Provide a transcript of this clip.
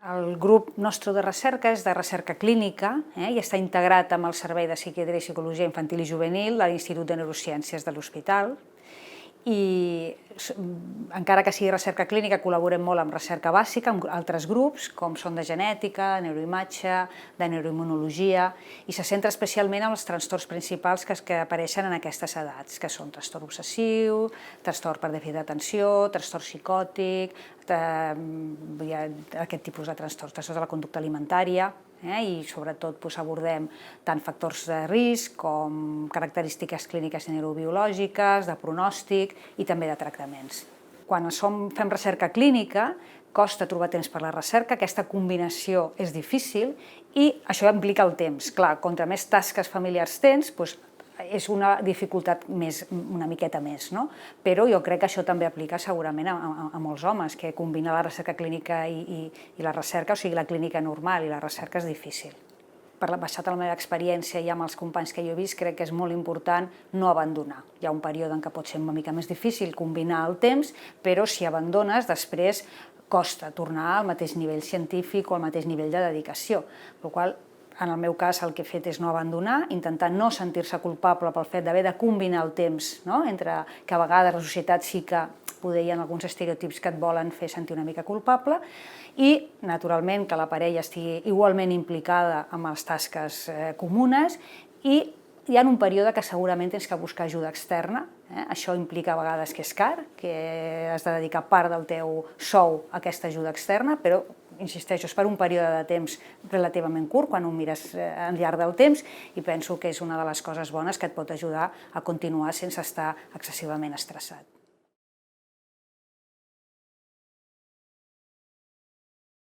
El grup nostre de recerca és de recerca clínica i està integrat amb el Servei de Psiquiatria i Psicologia Infantil i Juvenil de l'Institut de Neurociències de l'Hospital. I encara que sigui recerca clínica, col·laborem molt amb recerca bàsica, amb altres grups, com són de genètica, de neuroimatge, de neuroimmunologia, i se centra especialment en els trastorns principals que apareixen en aquestes edats, que són trastorn obsessiu, trastorn per dèficit d'atenció, trastorn psicòtic, aquest tipus de trastorns de la conducta alimentària, i sobretot abordem tant factors de risc com característiques clíniques i neurobiològiques, de pronòstic i també de tractaments. Quan fem recerca clínica, costa trobar temps per la recerca, aquesta combinació és difícil i això implica el temps. Clar, contra més tasques familiars tens, és una dificultat una miqueta més, no? Però jo crec que això també aplica segurament a molts homes, que combinar la recerca clínica i la recerca, o sigui, la clínica normal i la recerca és difícil. Basat en la meva experiència i amb els companys que jo he vist, crec que és molt important no abandonar. Hi ha un període en què pot ser una mica més difícil combinar el temps, però si abandones, després costa tornar al mateix nivell científic o al mateix nivell de dedicació, per la qual cosa, en el meu cas, el que he fet és no abandonar, intentar no sentir-se culpable pel fet d'haver de combinar el temps, entre que a vegades la societat sí que hi ha alguns estereotips que et volen fer sentir una mica culpable i, naturalment, que la parella estigui igualment implicada en les tasques comunes i hi ha un període que segurament tens que buscar ajuda externa. Això implica a vegades que és car, que has de dedicar part del teu sou a aquesta ajuda externa, però insisteixo, és per un període de temps relativament curt, quan ho mires al llarg del temps, i penso que és una de les coses bones que et pot ajudar a continuar sense estar excessivament estressat.